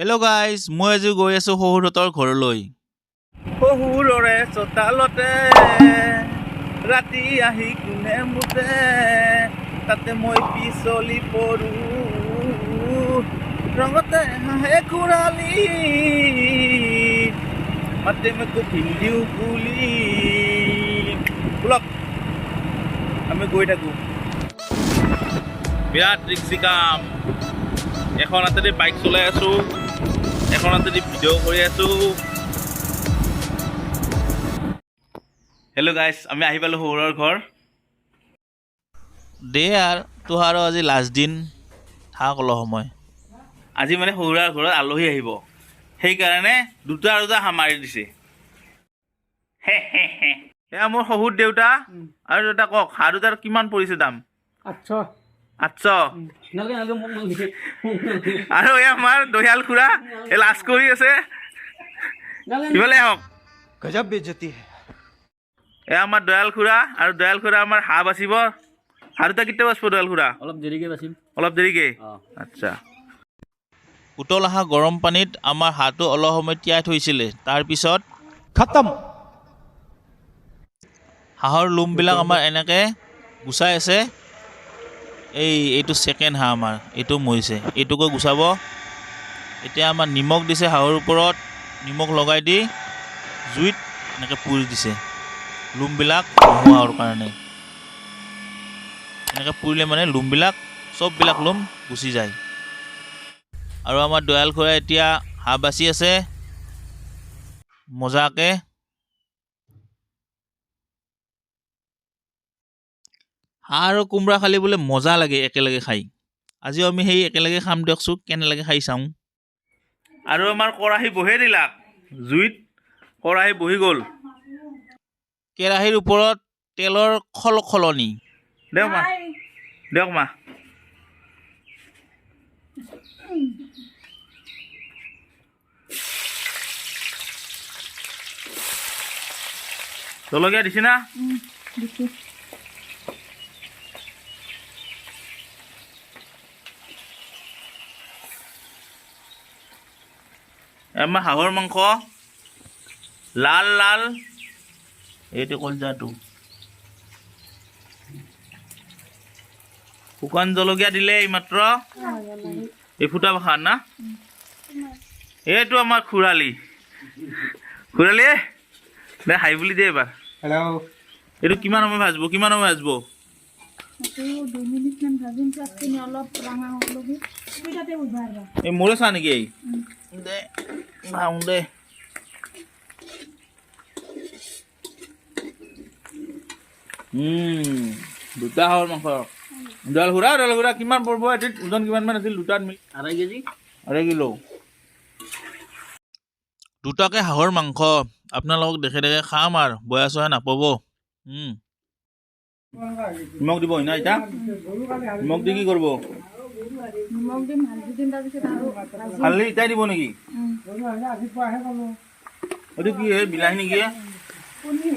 Hello' guys, মই আজি গৈ আছোঁ শহুৰহঁতৰ ঘৰলৈ। শহুৰৰে চোতালতে ৰাতি আহি কোনে মুতে, তাতে মই পিছলি পৰোঁ, ৰঙতে হাঁহে কুৰালি, মাতে মোকো ভিন্দিও কুলি। বলক আমি গৈ থাকোঁ। বিৰাট ৰিক্সি কাম। এখন হাতেদি বাইক চলাই আছোঁ, এখন হাতেদি ভিডিঅ' কৰি আছোঁ। হেল্ল' গাইজ, আমি আহি পালোঁ শহুৰৰ ঘৰ। দে আৰু তোহাৰো আজি লাষ্ট দিন, থাক অলপ সময়। আজি মানে শহুৰৰ ঘৰত আলহী আহিব, সেইকাৰণে দুটা হাঁহ মাৰি দিছে। এয়া মোৰ শহুৰ দেউতা আৰু দেউতা কওক, হাঁহ দুটাৰ কিমান পৰিছে দাম? 800 800। আৰু এই আমাৰ দয়াল খুৰা এই লাজ কৰি আছে, ইফালে আহক। गजब बेइज्जती है। এয়া আমাৰ দয়াল খুৰা, আৰু দয়াল খুৰা আমাৰ হাঁহ বাচিব। হাঁহ দুটা কেতিয়া বাচিব দয়াল খুৰা? অলপ দেৰিকে বাচিম। অলপ দেৰিকে? আচ্ছা। উতল অহা গৰম পানীত আমাৰ হাঁহটো অলপ সময় তিয়াই থৈছিলে, তাৰপিছত खत्म। হাঁহৰ লোমবিলাক আমাৰ এনেকৈ গুচাই আছে। এইটো ছেকেণ্ড হাঁহ আমাৰ, এইটো মৰিছে, এইটোকো গুচাব। এতিয়া আমাৰ নিমখ দিছে হাঁহৰ ওপৰত, নিমখ লগাই দি জুইত এনেকৈ পুৰি দিছে লোমবিলাক নোহোৱাৰ কাৰণে। এনেকৈ পুৰিলে মানে লোমবিলাক চববিলাক লোম গুচি যায়। আৰু আমাৰ দয়াল খুৰাই এতিয়া হাঁহ বাচি আছে মজাকৈ। হাঁহ আৰু কোমোৰা খালি বোলে মজা লাগে একেলগে খাই। আজিও আমি সেই একেলগে খাম দিয়কচোন, কেনে লাগে খাই চাওঁ। আৰু আমাৰ কেৰাহী বহাই দিলাক জুইত, কেৰাহী বহি গ'ল। কেৰাহীৰ ওপৰত তেলৰ খলখলনি। দিয়ক মা, দিয়ক মা। জলকীয়া দিছি না? আমাৰ হাঁহৰ মাংস লাল লাল, এইটো কলজাটো। শুকান জলকীয়া দিলে এইমাত্ৰ, এই ফুটা ভাষা না? এইটো আমাৰ খুৰালি। খুৰালি দে হাই বুলি দে এবাৰ। हेलो। এইটো কিমান সময় ভাজিব, কিমান সময় ভাজিব? 2 মিনিটমান ভাজিম, চাটনি অলপ ৰঙা হ'লগি পিঠাতে উভাৰবা। এই মোৰে চা নেকি? এই দে ভাওঁ দে। দুটা হাঁহৰ মাংস। দয়াল খুৰা কিমান পৰিব? এটিত ওজন কিমানমান আছিল দুটাত মিলি? 2.5 কেজি। 2.5 কিলো। দুটাকে হাঁহৰ মাংস আপোনালোকক দেখে দেখে খাম আৰু বয়া চয়া নাপাব। নিমখ দিব না এতিয়া? নিমখ দি কি কৰিব? নিমখ দিম, হালধি দিম, তাৰপিছত আৰু ভাজিম। হালধি ইটাই দিব নেকি? এইটো কি হয়, বিলাহী নেকি? কণী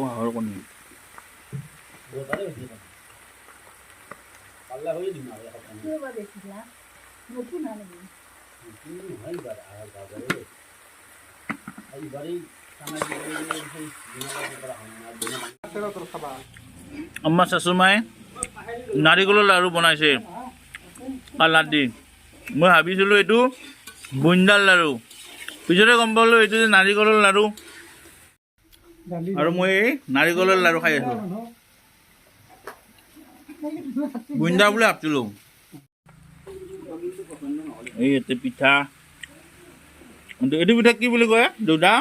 হাঁহৰ কণী। কেইবা দেখিলা নতুন আনিবি। আমাৰ শাশুমাই নাৰিকলৰ লাৰু বনাইছে কালাৰ দি। মই ভাবিছিলোঁ এইটো বুন্দাৰ লাৰু, পিছতে গম পালোঁ এইটো যে নাৰিকলৰ লাৰু। আৰু মই এই নাৰিকলৰ লাৰু খাই আছোঁ, বুন্দা বুলি ভাবিছিলোঁ। এই ইয়াতে পিঠা, এইটো পিঠা কি বুলি কয় দেউতা?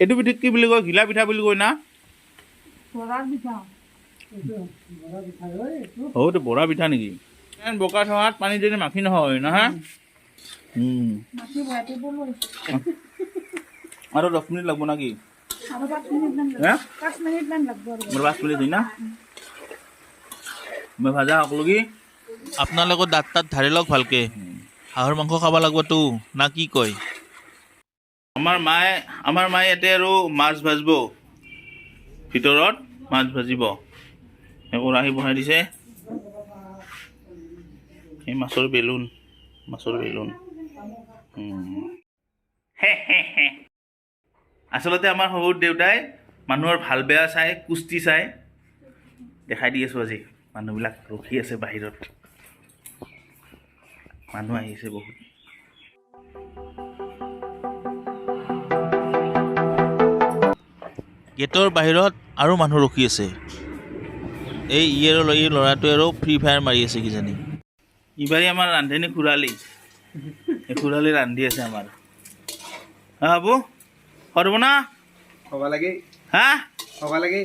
এইটো পিঠাক কি বুলি কয়? ঘিলা পিঠা বুলি কয় না? বৰাৰ পিঠা। এইটো বৰা পিঠা নেকি? বোকা চহাত পানী যদি মাখি নহয় নহয়। মাছি বয়াতে বলো। আৰু 10 মিনিট লাগব নাকি? আৰু 5 মিনিটমান লাগব। 5 মিনিটমান লাগব আৰু। মোৰ 5 মিনিট হয় না? মই ভাজা সকলোকি আপোনালোকৰ দাঁত ধাৰি লওক ভালকে। হাঁহৰ মাংস খাব লাগবতো না কি কয়? আমাৰ মায়ে ইয়াতে আৰু মাছ ভাজিব, ভিতৰত মাছ ভাজিব। কেৰাহী বহাই দিছে, এই মাছৰ বেলুন আচলতে আমাৰ শহুৰ দেউতাই মানুহৰ ভাল বেয়া চাই কুস্তি চাই দেখাই দি আছোঁ আজি মানুহবিলাক ৰখি আছে বাহিৰত মানুহ আহিছে বহুত গেটৰ বাহিৰত আৰু মানুহ ৰখি আছে এই ল'ৰাটোৱে আৰু ফ্ৰী ফায়াৰ মাৰি আছে কিজানি ইবাৰে আমাৰ ৰান্ধনি খুৰালি এই খুৰালি ৰান্ধি আছে আমাৰ হা বাবু সৰব না हवा लगे হা हवा लगे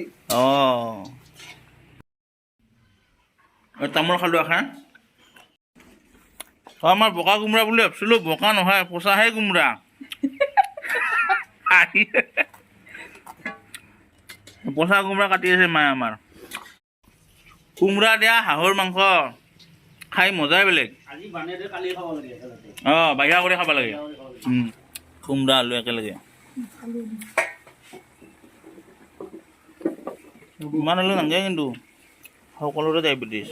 তামোল খালোঁ এখন আমাৰ বগা কোমোৰা বুলি ভাবিছিলোঁ বগা নহয় পচাহে কোমোৰা পচা কোমোৰা কাটি আছে মায়ে আমাৰ কোমোৰা দিয়া হাঁহৰ মাংস খাই মজাই বেলেগ বাহিৰা কৰি খাব লাগে কোমোৰা আলু একেলগে ইমান আলু নাযায় কিন্তু সকলোৰে ডায়েবেটিছ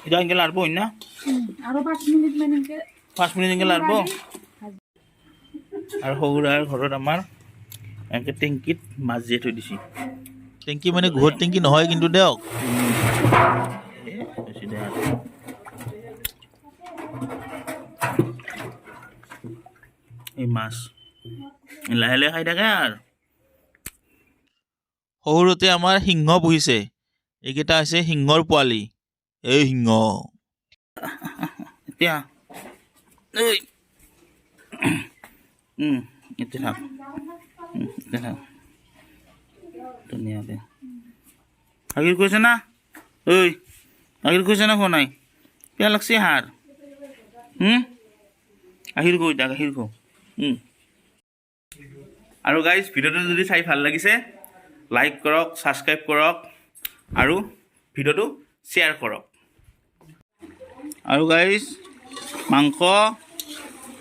এতিয়া এনেকৈ লাৰিব হয় না আৰু 5 মিনিট মান এনেকে 5 মিনিট এনেকৈ লাৰিব আৰু শহুৰাৰ ঘৰত আমাৰ এনেকৈ টেংকিত মাছ জীয়াই থৈ দিছে টেংকি মানে ঘৰত টেংকি নহয় কিন্তু দিয়ক এই মাছ লাহে লাহে খাই থাকে আৰু শহুৰতে আমাৰ সিংহ পুহিছে এইকেইটা হৈছে সিংহৰ পোৱালি এই সিংহ এতিয়া এতিয়া থাক ধুনীয়াকৈ আগিৰ কৈছে না ঐ আগিৰ কৈছে না খোৱা নাই বেয়া লাগছে হাড় আহিৰ কৈ তাক আহিৰ খো আৰু গাইজ ভিডিঅ'টো যদি চাই ভাল লাগিছে লাইক কৰক ছাবস্ক্ৰাইব কৰক আৰু ভিডিঅ'টো শ্বেয়াৰ কৰক আৰু গাইজ মাংস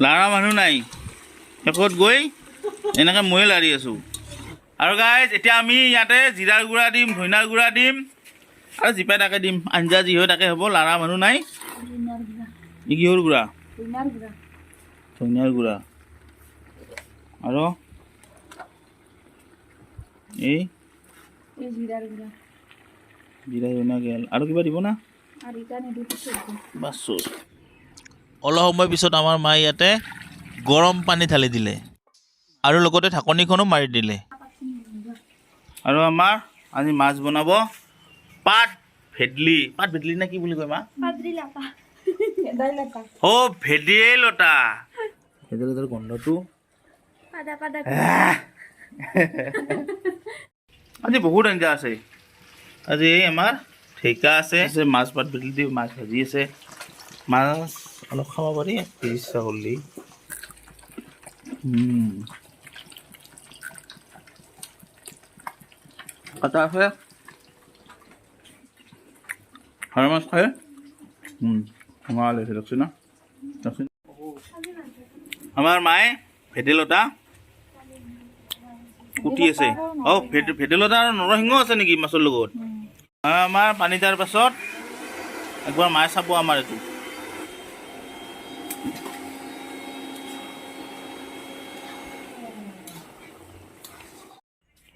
লাৰা মানুহ নাই শেষত গৈ এনেকৈ ময়ে লাৰি আছোঁ আৰু গাইজ এতিয়া আমি ইয়াতে জিৰাৰ গুড়া দিম ধনিয়াৰ গুড়া দিম আৰু জিপাই তাকে দিম আঞ্জা যি হয় তাকে হ'ব লাৰা মানুহ নাই ই কিহৰ গুড়া ধনিয়াৰ গুড়া আৰু এই জিৰা ধনিয়া গেল আৰু কিবা দিব না বাছ অলপ সময় পিছত আমাৰ মায়ে ইয়াতে গৰম পানী ঢালি দিলে আৰু লগতে ঢাকনিখনো মাৰি দিলে আৰু আমাৰ আজি মাছ বনাব পাত ভেদলি নে কি বুলি কয় মা ভেদাইলতা ভেদাইলতাৰ গোন্ধটো আজি বহুত আঞ্জা আছে আজি এই আমাৰ ঢেঁকা আছে মাছ পাত ভেদলি দি মাছ ভাজি আছে মাছ অলপ খাব পাৰি ইচ্ছা কৰিলে কাটা আছে হাঁহ মাছ খায় ভাল হৈছে দেখছি না আমাৰ মায়ে ভেদাইলতা কুটি আছে ভেদাইলতা আৰু নৰসিংহ আছে নেকি মাছৰ লগত আমাৰ পানী দিয়াৰ পাছত একবাৰ মায়ে চাব আমাৰ এইটো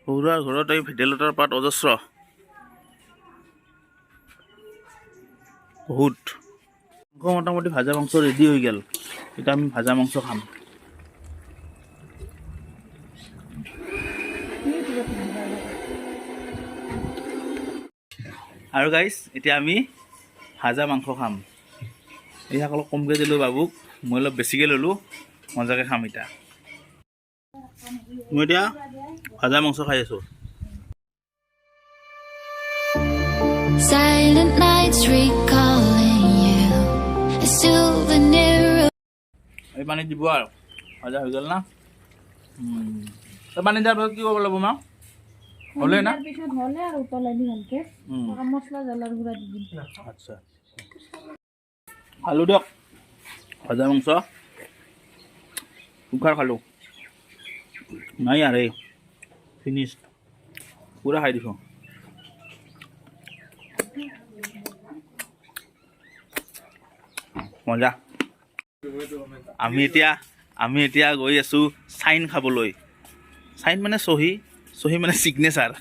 শহুৰাৰ ঘৰত এই ভেদাইলতাৰ পাত অজস্ৰ বহুত মোটামুটি ভাজা মাংস ৰেডি হৈ গ'ল এতিয়া আমি ভাজা মাংস খাম আৰু গাইজ এতিয়া আমি ভাজা মাংস খাম এইয়াক অলপ কমকৈ দিলোঁ বাবুক মই অলপ বেছিকৈ ল'লোঁ মজাকৈ খাম এতিয়া মই এতিয়া ভাজা মাংস খাই আছোঁ Silent nights recalling you, a souvenir. এই পানী দিব আৰু ভাজা হৈ গ'ল না পানী দিয়াৰ পাছত কি কৰিব লাগিব মা হ'লে না পিছত হ'লে আৰু উতলাই দি ভালকে মছলা জ্বলাৰ গুড়া দি দিম আচ্ছা খালোঁ দিয়ক ভাজা মাংস কুকাৰ খালোঁ নাই আৰু এই ফিনিছ পূৰা খাই দিছোঁ মজা আমি এতিয়া গৈ আছোঁ চাইন খাবলৈ চাইন মানে চহী মানে ছিগনেচাৰ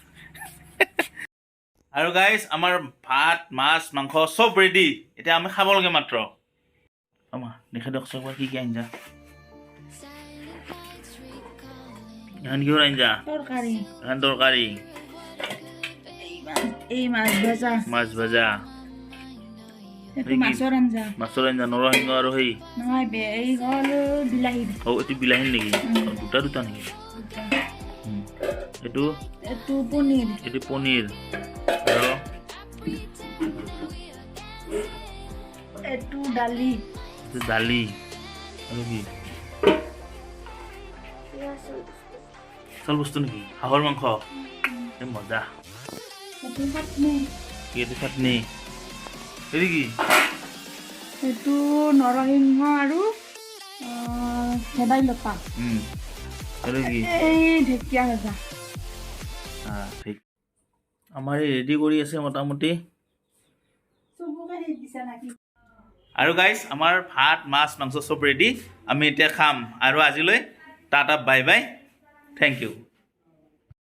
আৰু গাইজ আমাৰ ভাত মাছ মাংস চব ৰেডি এতিয়া আমি খাব লাগে মাত্ৰ আমাৰ দেখা দিয়কচোন একবাৰ কি আঞ্জা এখন কিহৰ আঞ্জা তৰকাৰী এখন তৰকাৰী এই মাছ ভাজা এইটো মাছৰ আঞ্জা নৰসিংহ আৰু সেই নহয় এই হ'ল বিলাহী এইটো বিলাহী নেকি দুটা নেকি এইটো পনীৰ এইটো পনীৰ আৰু এইটো দালি আৰু কি চল বস্তু নেকি হাঁহৰ মাংস মজা এইটো চাটনি এইটো চাটনি এইটো কি এইটো নৰসিংহ আৰু ভেদাইলতা আৰু কি এই ঢেকীয়া ভাজা ঠিক আমাৰ এই ৰেডি কৰি আছে মোটামুটি আৰু গাইজ আমাৰ ভাত মাছ মাংস চব ৰেডি আমি এতিয়া খাম আৰু আজিলৈ tata bye bye thank U